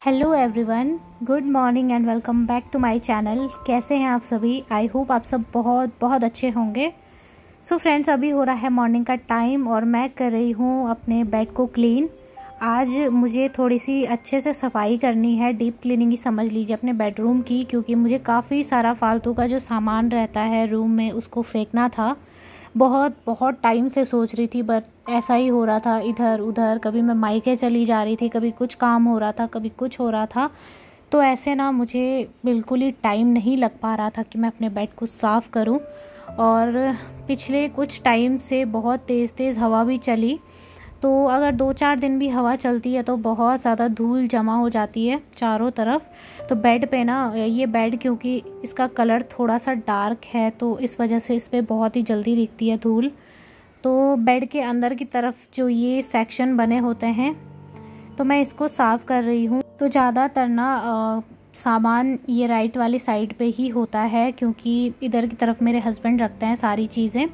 Hello everyone, good morning and welcome back to my channel. कैसे हैं आप सभी? आई होप आप सब बहुत बहुत अच्छे होंगे। सो फ्रेंड्स, अभी हो रहा है मॉर्निंग का टाइम और मैं कर रही हूँ अपने बेड को क्लीन। आज मुझे थोड़ी सी अच्छे से सफाई करनी है, डीप क्लीनिंग ही समझ लीजिए अपने बेडरूम की, क्योंकि मुझे काफ़ी सारा फालतू का जो सामान रहता है रूम में उसको फेंकना था। बहुत बहुत टाइम से सोच रही थी, बट ऐसा ही हो रहा था इधर उधर। कभी मैं मायके चली जा रही थी, कभी कुछ काम हो रहा था, कभी कुछ हो रहा था। तो ऐसे ना मुझे बिल्कुल ही टाइम नहीं लग पा रहा था कि मैं अपने बेड को साफ़ करूं। और पिछले कुछ टाइम से बहुत तेज़ तेज़ हवा भी चली, तो अगर 2-4 दिन भी हवा चलती है तो बहुत ज़्यादा धूल जमा हो जाती है चारों तरफ। तो बेड पे ना, ये बेड क्योंकि इसका कलर थोड़ा सा डार्क है तो इस वजह से इस पर बहुत ही जल्दी दिखती है धूल। तो बेड के अंदर की तरफ जो ये सेक्शन बने होते हैं तो मैं इसको साफ़ कर रही हूँ। तो ज़्यादातर ना सामान ये राइट वाली साइड पे ही होता है, क्योंकि इधर की तरफ मेरे हस्बैंड रखते हैं सारी चीज़ें।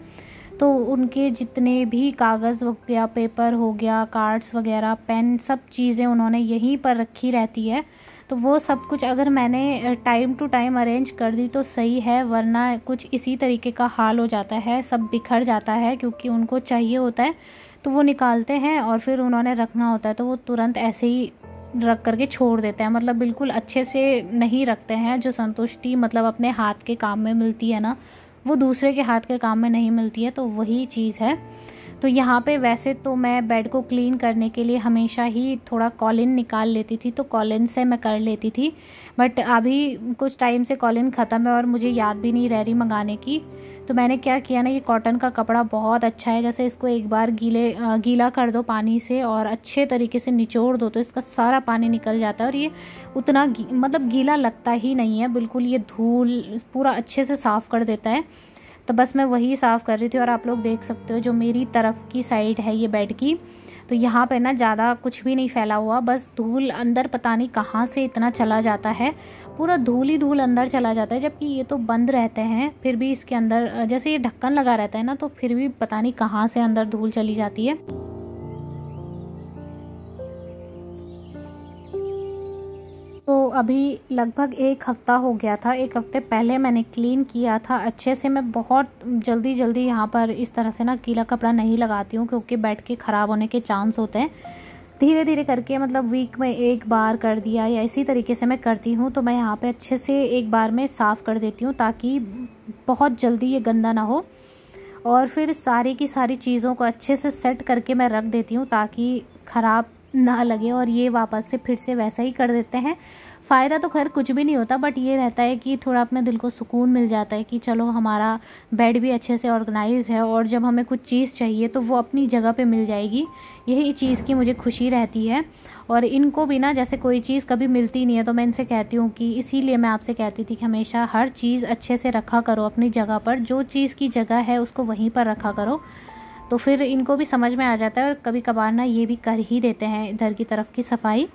तो उनके जितने भी कागज़ हो गया, पेपर हो गया, कार्ड्स वगैरह, पेन, सब चीज़ें उन्होंने यहीं पर रखी रहती है। तो वो सब कुछ अगर मैंने टाइम टू टाइम अरेंज कर दी तो सही है, वरना कुछ इसी तरीके का हाल हो जाता है, सब बिखर जाता है। क्योंकि उनको चाहिए होता है तो वो निकालते हैं और फिर उन्होंने रखना होता है तो वो तुरंत ऐसे ही रख करके छोड़ देते हैं। मतलब बिल्कुल अच्छे से नहीं रखते हैं। जो संतुष्टि मतलब अपने हाथ के काम में मिलती है ना, वो दूसरे के हाथ के काम में नहीं मिलती है। तो वही चीज़ है। तो यहाँ पे वैसे तो मैं बेड को क्लीन करने के लिए हमेशा ही थोड़ा कॉलिन निकाल लेती थी, तो कॉलिन से मैं कर लेती थी। बट अभी कुछ टाइम से कॉलिन ख़त्म है और मुझे याद भी नहीं रह रही मंगाने की। तो मैंने क्या किया ना, ये कॉटन का कपड़ा बहुत अच्छा है। जैसे इसको एक बार गीला कर दो पानी से और अच्छे तरीके से निचोड़ दो तो इसका सारा पानी निकल जाता है और ये उतना मतलब गीला लगता ही नहीं है बिल्कुल। ये धूल पूरा अच्छे से साफ़ कर देता है। तो बस मैं वही साफ़ कर रही थी और आप लोग देख सकते हो जो मेरी तरफ की साइड है ये बेड की, तो यहाँ पे ना ज़्यादा कुछ भी नहीं फैला हुआ, बस धूल अंदर पता नहीं कहाँ से इतना चला जाता है। पूरा धूल ही धूल अंदर चला जाता है, जबकि ये तो बंद रहते हैं फिर भी इसके अंदर जैसे ये ढक्कन लगा रहता है ना, तो फिर भी पता नहीं कहाँ से अंदर धूल चली जाती है। तो अभी लगभग 1 हफ़्ता हो गया था। 1 हफ़्ते पहले मैंने क्लीन किया था अच्छे से। मैं बहुत जल्दी जल्दी यहाँ पर इस तरह से ना गीला कपड़ा नहीं लगाती हूँ, क्योंकि बेड के ख़राब होने के चांस होते हैं। धीरे धीरे करके मतलब वीक में 1 बार कर दिया या इसी तरीके से मैं करती हूँ। तो मैं यहाँ पे अच्छे से एक बार में साफ़ कर देती हूँ ताकि बहुत जल्दी ये गंदा ना हो। और फिर सारी की सारी चीज़ों को अच्छे से सेट करके मैं रख देती हूँ ताकि ख़राब ना लगे। और ये वापस से फिर से वैसा ही कर देते हैं। फ़ायदा तो खैर कुछ भी नहीं होता, बट ये रहता है कि थोड़ा अपने दिल को सुकून मिल जाता है कि चलो हमारा बेड भी अच्छे से ऑर्गेनाइज है और जब हमें कुछ चीज़ चाहिए तो वो अपनी जगह पे मिल जाएगी। यही चीज़ की मुझे खुशी रहती है। और इनको भी ना, जैसे कोई चीज़ कभी मिलती नहीं है तो मैं इनसे कहती हूँ कि इसीलिए मैं आपसे कहती थी कि हमेशा हर चीज़ अच्छे से रखा करो अपनी जगह पर। जो चीज़ की जगह है उसको वहीं पर रखा करो, तो फिर इनको भी समझ में आ जाता है। और कभी कभार ना ये भी कर ही देते हैं इधर की तरफ की सफाई।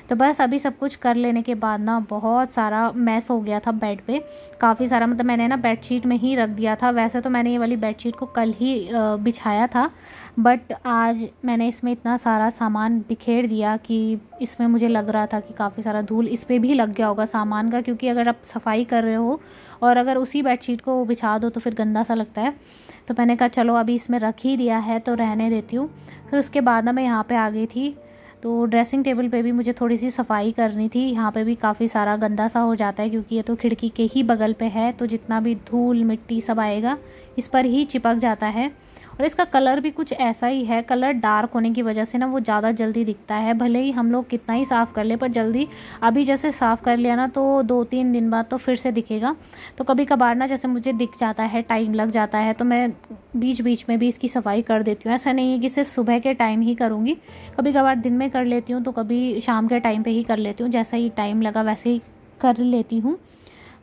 तो बस अभी सब कुछ कर लेने के बाद ना बहुत सारा मैस हो गया था बेड पे, काफ़ी सारा। मतलब मैंने ना बेडशीट में ही रख दिया था। वैसे तो मैंने ये वाली बेडशीट को कल ही बिछाया था, बट आज मैंने इसमें इतना सारा सामान बिखेर दिया कि इसमें मुझे लग रहा था कि काफ़ी सारा धूल इस पर भी लग गया होगा सामान का। क्योंकि अगर आप सफाई कर रहे हो और अगर उसी बेडशीट को बिछा दो तो फिर गंदा सा लगता है। तो मैंने कहा चलो अभी इसमें रख ही दिया है तो रहने देती हूँ। फिर उसके बाद ना मैं यहाँ पे आ गई थी। तो ड्रेसिंग टेबल पे भी मुझे थोड़ी सी सफाई करनी थी। यहाँ पे भी काफ़ी सारा गंदा सा हो जाता है, क्योंकि ये तो खिड़की के ही बगल पे है, तो जितना भी धूल मिट्टी सब आएगा इस पर ही चिपक जाता है। और इसका कलर भी कुछ ऐसा ही है, कलर डार्क होने की वजह से ना वो ज़्यादा जल्दी दिखता है। भले ही हम लोग कितना ही साफ़ कर ले, पर जल्दी अभी जैसे साफ़ कर लिया ना तो 2-3 दिन बाद तो फिर से दिखेगा। तो कभी कभार ना जैसे मुझे दिख जाता है, टाइम लग जाता है, तो मैं बीच बीच में भी इसकी सफाई कर देती हूँ। ऐसा नहीं है कि सिर्फ सुबह के टाइम ही करूँगी, कभी कभार दिन में कर लेती हूँ तो कभी शाम के टाइम पर ही कर लेती हूँ। जैसा ही टाइम लगा वैसे ही कर लेती हूँ।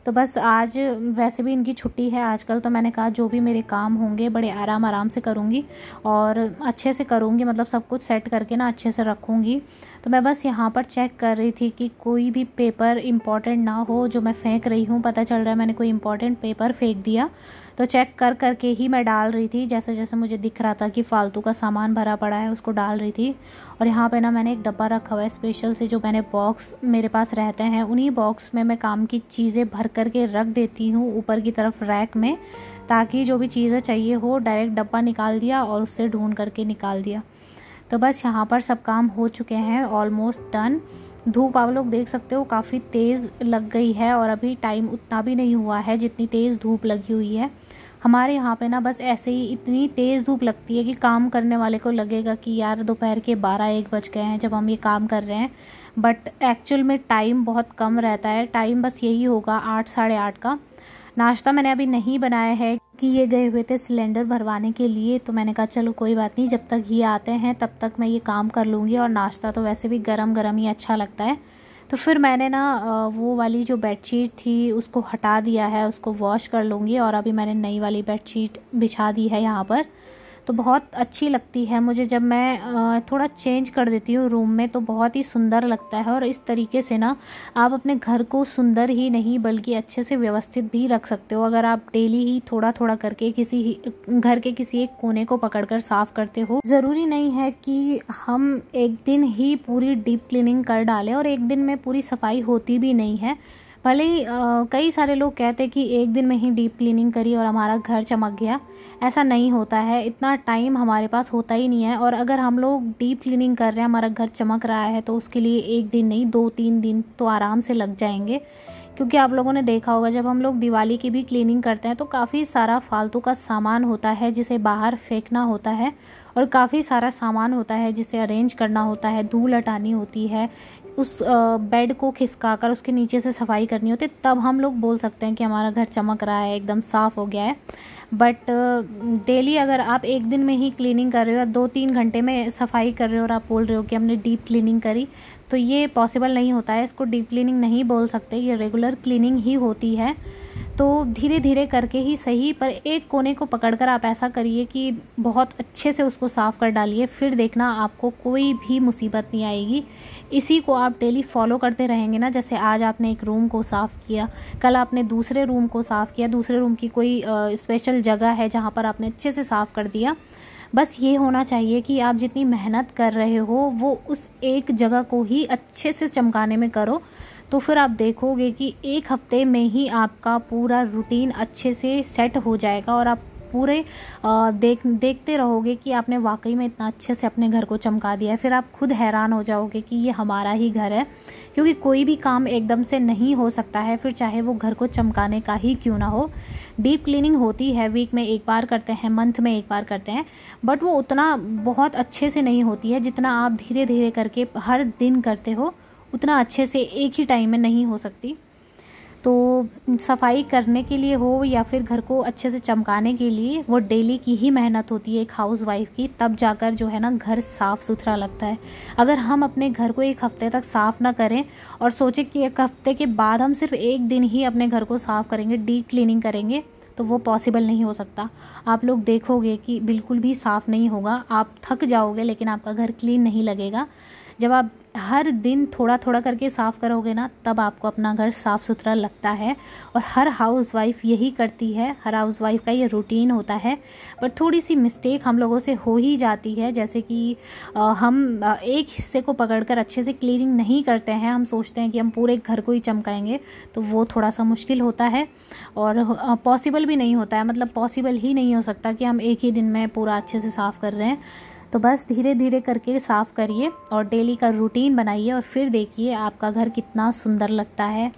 तो बस आज वैसे भी इनकी छुट्टी है आजकल, तो मैंने कहा जो भी मेरे काम होंगे बड़े आराम आराम से करूँगी और अच्छे से करूँगी। मतलब सब कुछ सेट करके ना अच्छे से रखूँगी। तो मैं बस यहाँ पर चेक कर रही थी कि कोई भी पेपर इम्पॉर्टेंट ना हो जो मैं फेंक रही हूँ। पता चल रहा है मैंने कोई इम्पॉर्टेंट पेपर फेंक दिया, तो चेक कर करके ही मैं डाल रही थी। जैसे जैसे मुझे दिख रहा था कि फ़ालतू का सामान भरा पड़ा है उसको डाल रही थी। और यहाँ पे ना मैंने एक डब्बा रखा हुआ है स्पेशल से, जो मैंने बॉक्स मेरे पास रहते हैं उन्हीं बॉक्स में मैं काम की चीज़ें भर करके रख देती हूँ ऊपर की तरफ रैक में, ताकि जो भी चीज़ें चाहिए हो डायरेक्ट डब्बा निकाल दिया और उससे ढूंढ करके निकाल दिया। तो बस यहाँ पर सब काम हो चुके हैं, ऑलमोस्ट डन। धूप आप लोग देख सकते हो काफ़ी तेज़ लग गई है और अभी टाइम उतना भी नहीं हुआ है जितनी तेज़ धूप लगी हुई है। हमारे यहाँ पे ना बस ऐसे ही इतनी तेज़ धूप लगती है कि काम करने वाले को लगेगा कि यार दोपहर के 12-1 बज गए हैं जब हम ये काम कर रहे हैं, बट एक्चुअल में टाइम बहुत कम रहता है। टाइम बस यही होगा 8 साढ़े 8 का। नाश्ता मैंने अभी नहीं बनाया है कि ये गए हुए थे सिलेंडर भरवाने के लिए, तो मैंने कहा चलो कोई बात नहीं, जब तक ये आते हैं तब तक मैं ये काम कर लूँगी। और नाश्ता तो वैसे भी गरम गरम ही अच्छा लगता है। तो फिर मैंने ना वो वाली जो बेडशीट थी उसको हटा दिया है, उसको वॉश कर लूँगी। और अभी मैंने नई वाली बेडशीट बिछा दी है यहाँ पर। तो बहुत अच्छी लगती है मुझे जब मैं थोड़ा चेंज कर देती हूँ रूम में, तो बहुत ही सुंदर लगता है। और इस तरीके से ना आप अपने घर को सुंदर ही नहीं बल्कि अच्छे से व्यवस्थित भी रख सकते हो, अगर आप डेली ही थोड़ा थोड़ा करके घर के किसी एक कोने को पकड़कर साफ करते हो। ज़रूरी नहीं है कि हम एक दिन ही पूरी डीप क्लीनिंग कर डालें, और एक दिन में पूरी सफाई होती भी नहीं है। भले ही कई सारे लोग कहते हैं कि एक दिन में ही डीप क्लीनिंग करी और हमारा घर चमक गया, ऐसा नहीं होता है। इतना टाइम हमारे पास होता ही नहीं है। और अगर हम लोग डीप क्लीनिंग कर रहे हैं, हमारा घर चमक रहा है, तो उसके लिए एक दिन नहीं 2-3 दिन तो आराम से लग जाएंगे। क्योंकि आप लोगों ने देखा होगा जब हम लोग दिवाली की भी क्लीनिंग करते हैं तो काफ़ी सारा फालतू का सामान होता है जिसे बाहर फेंकना होता है, और काफ़ी सारा सामान होता है जिसे अरेंज करना होता है, धूल हटानी होती है, उस बेड को खिसकाकर उसके नीचे से सफाई करनी होती है। तब हम लोग बोल सकते हैं कि हमारा घर चमक रहा है, एकदम साफ़ हो गया है। बट डेली अगर आप एक दिन में ही क्लीनिंग कर रहे हो या 2-3 घंटे में सफाई कर रहे हो और आप बोल रहे हो कि हमने डीप क्लीनिंग करी, तो ये पॉसिबल नहीं होता है। इसको डीप क्लीनिंग नहीं बोल सकते, ये रेगुलर क्लीनिंग ही होती है। तो धीरे धीरे करके ही सही, पर एक कोने को पकड़कर आप ऐसा करिए कि बहुत अच्छे से उसको साफ़ कर डालिए, फिर देखना आपको कोई भी मुसीबत नहीं आएगी। इसी को आप डेली फॉलो करते रहेंगे ना, जैसे आज आपने एक रूम को साफ़ किया, कल आपने दूसरे रूम को साफ़ किया, दूसरे रूम की कोई स्पेशल जगह है जहाँ पर आपने अच्छे से साफ़ कर दिया। बस ये होना चाहिए कि आप जितनी मेहनत कर रहे हो वो उस एक जगह को ही अच्छे से चमकाने में करो। तो फिर आप देखोगे कि एक हफ्ते में ही आपका पूरा रूटीन अच्छे से सेट हो जाएगा, और आप पूरे देखते रहोगे कि आपने वाकई में इतना अच्छे से अपने घर को चमका दिया है। फिर आप खुद हैरान हो जाओगे कि ये हमारा ही घर है। क्योंकि कोई भी काम एकदम से नहीं हो सकता है, फिर चाहे वो घर को चमकाने का ही क्यों ना हो। डीप क्लीनिंग होती है, वीक में एक बार करते हैं, मंथ में एक बार करते हैं, बट वो उतना बहुत अच्छे से नहीं होती है जितना आप धीरे धीरे करके हर दिन करते हो, उतना अच्छे से एक ही टाइम में नहीं हो सकती। तो सफाई करने के लिए हो या फिर घर को अच्छे से चमकाने के लिए, वो डेली की ही मेहनत होती है एक हाउसवाइफ की, तब जाकर जो है ना घर साफ़ सुथरा लगता है। अगर हम अपने घर को एक हफ्ते तक साफ़ ना करें और सोचें कि एक हफ्ते के बाद हम सिर्फ एक दिन ही अपने घर को साफ़ करेंगे, डीप क्लीनिंग करेंगे, तो वो पॉसिबल नहीं हो सकता। आप लोग देखोगे कि बिल्कुल भी साफ़ नहीं होगा, आप थक जाओगे लेकिन आपका घर क्लीन नहीं लगेगा। जब आप हर दिन थोड़ा थोड़ा करके साफ़ करोगे ना, तब आपको अपना घर साफ़ सुथरा लगता है। और हर हाउसवाइफ यही करती है, हर हाउसवाइफ का ये रूटीन होता है। पर थोड़ी सी मिस्टेक हम लोगों से हो ही जाती है, जैसे कि हम एक हिस्से को पकड़कर अच्छे से क्लीनिंग नहीं करते हैं। हम सोचते हैं कि हम पूरे घर को ही चमकाएंगे, तो वो थोड़ा सा मुश्किल होता है और पॉसिबल भी नहीं होता है। मतलब पॉसिबल ही नहीं हो सकता कि हम एक ही दिन में पूरा अच्छे से साफ़ कर रहे हैं। तो बस धीरे धीरे करके साफ़ करिए और डेली का रूटीन बनाइए, और फिर देखिए आपका घर कितना सुंदर लगता है।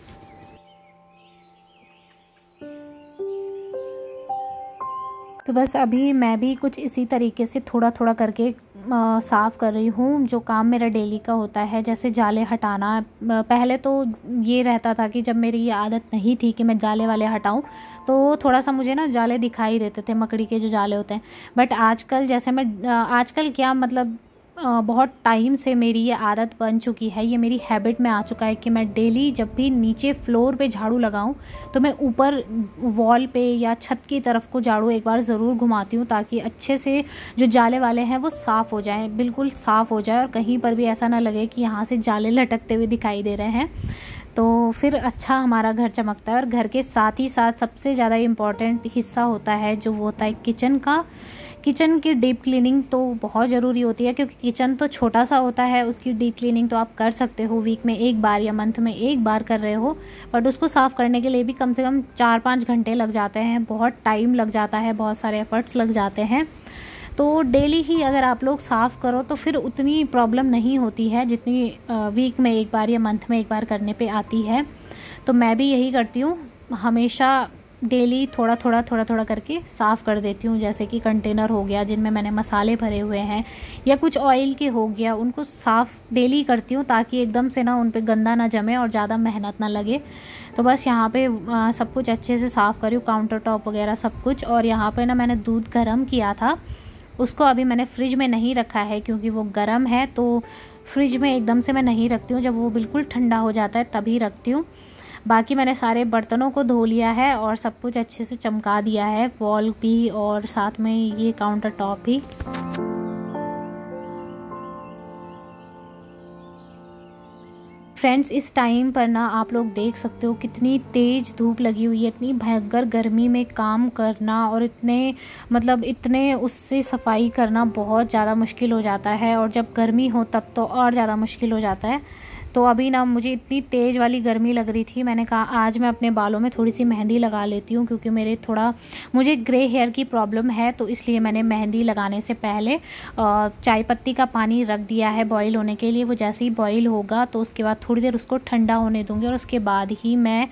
तो बस अभी मैं भी कुछ इसी तरीके से थोड़ा थोड़ा करके साफ़ कर रही हूँ। जो काम मेरा डेली का होता है, जैसे जाले हटाना, पहले तो ये रहता था कि जब मेरी ये आदत नहीं थी कि मैं जाले वाले हटाऊँ, तो थोड़ा सा मुझे ना जाले दिखाई देते थे, मकड़ी के जो जाले होते हैं। बट आजकल जैसे मैं आजकल क्या मतलब बहुत टाइम से मेरी ये आदत बन चुकी है, ये मेरी हैबिट में आ चुका है कि मैं डेली जब भी नीचे फ्लोर पे झाड़ू लगाऊं तो मैं ऊपर वॉल पे या छत की तरफ को झाड़ू एक बार ज़रूर घुमाती हूँ, ताकि अच्छे से जो जाले वाले हैं वो साफ़ हो जाएं, बिल्कुल साफ़ हो जाए और कहीं पर भी ऐसा ना लगे कि यहाँ से जाले लटकते हुए दिखाई दे रहे हैं। तो फिर अच्छा हमारा घर चमकता है। और घर के साथ ही साथ सबसे ज़्यादा इम्पॉर्टेंट हिस्सा होता है जो वो होता है किचन का। किचन की डीप क्लीनिंग तो बहुत ज़रूरी होती है, क्योंकि किचन तो छोटा सा होता है, उसकी डीप क्लीनिंग तो आप कर सकते हो वीक में एक बार या मंथ में एक बार कर रहे हो, बट उसको साफ़ करने के लिए भी कम से कम 4-5 घंटे लग जाते हैं, बहुत टाइम लग जाता है, बहुत सारे एफर्ट्स लग जाते हैं। तो डेली ही अगर आप लोग साफ़ करो तो फिर उतनी प्रॉब्लम नहीं होती है जितनी वीक में एक बार या मंथ में एक बार करने पे आती है। तो मैं भी यही करती हूँ, हमेशा डेली थोड़ा थोड़ा करके साफ़ कर देती हूँ। जैसे कि कंटेनर हो गया जिनमें मैंने मसाले भरे हुए हैं या कुछ ऑयल के हो गया, उनको साफ़ डेली करती हूँ ताकि एकदम से ना उन पे गंदा ना जमे और ज़्यादा मेहनत ना लगे। तो बस यहाँ पे सब कुछ अच्छे से साफ़ करी, काउंटर टॉप वगैरह सब कुछ। और यहाँ पे ना मैंने दूध गर्म किया था, उसको अभी मैंने फ्रिज में नहीं रखा है क्योंकि वो गर्म है, तो फ्रिज में एकदम से मैं नहीं रखती हूँ, जब वो बिल्कुल ठंडा हो जाता है तभी रखती हूँ। बाकी मैंने सारे बर्तनों को धो लिया है और सब कुछ अच्छे से चमका दिया है, वॉल भी और साथ में ये काउंटर टॉप भी। फ्रेंड्स, इस टाइम पर ना आप लोग देख सकते हो कितनी तेज़ धूप लगी हुई है, इतनी भयंकर गर्मी में काम करना और इतने उससे सफाई करना बहुत ज़्यादा मुश्किल हो जाता है। और जब गर्मी हो तब तो और ज़्यादा मुश्किल हो जाता है। तो अभी ना मुझे इतनी तेज़ वाली गर्मी लग रही थी, मैंने कहा आज मैं अपने बालों में थोड़ी सी मेहंदी लगा लेती हूँ, क्योंकि मुझे ग्रे हेयर की प्रॉब्लम है, तो इसलिए मैंने मेहंदी लगाने से पहले चाय पत्ती का पानी रख दिया है बॉईल होने के लिए। वो जैसे ही बॉईल होगा तो उसके बाद थोड़ी देर उसको ठंडा होने दूँगी और उसके बाद ही मैं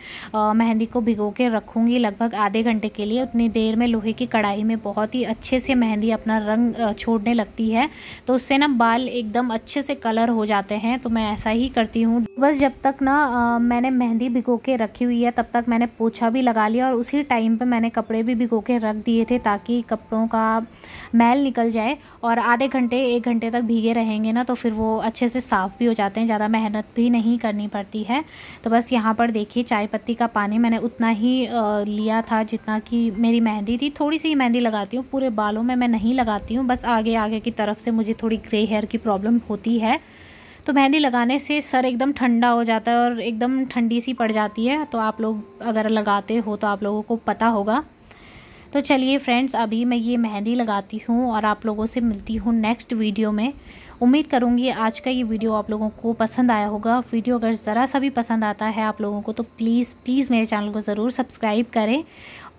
मेहंदी को भिगो के रखूँगी लगभग आधे घंटे के लिए। उतनी देर में लोहे की कढ़ाई में बहुत ही अच्छे से मेहंदी अपना रंग छोड़ने लगती है, तो उससे ना बाल एकदम अच्छे से कलर हो जाते हैं। तो मैं ऐसा ही करती हूँ। बस जब तक ना मैंने मेहंदी भिगो के रखी हुई है तब तक मैंने पोछा भी लगा लिया और उसी टाइम पे मैंने कपड़े भी भिगो के रख दिए थे, ताकि कपड़ों का मैल निकल जाए। और आधे घंटे 1 घंटे तक भीगे रहेंगे ना तो फिर वो अच्छे से साफ़ भी हो जाते हैं, ज़्यादा मेहनत भी नहीं करनी पड़ती है। तो बस यहाँ पर देखिए चाय पत्ती का पानी मैंने उतना ही लिया था जितना कि मेरी मेहंदी थी। थोड़ी सी मेहंदी लगाती हूँ, पूरे बालों में मैं नहीं लगाती हूँ, बस आगे आगे की तरफ से मुझे थोड़ी ग्रे हेयर की प्रॉब्लम होती है। तो मेहंदी लगाने से सर एकदम ठंडा हो जाता है और एकदम ठंडी सी पड़ जाती है। तो आप लोग अगर लगाते हो तो आप लोगों को पता होगा। तो चलिए फ्रेंड्स, अभी मैं ये मेहंदी लगाती हूँ और आप लोगों से मिलती हूँ नेक्स्ट वीडियो में। उम्मीद करूँगी आज का ये वीडियो आप लोगों को पसंद आया होगा। वीडियो अगर ज़रा सा भी पसंद आता है आप लोगों को तो प्लीज़ मेरे चैनल को ज़रूर सब्सक्राइब करें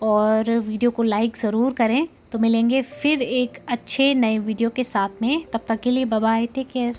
और वीडियो को लाइक ज़रूर करें। तो मिलेंगे फिर एक अच्छे नए वीडियो के साथ में, तब तक के लिए बाय बाय, टेक केयर।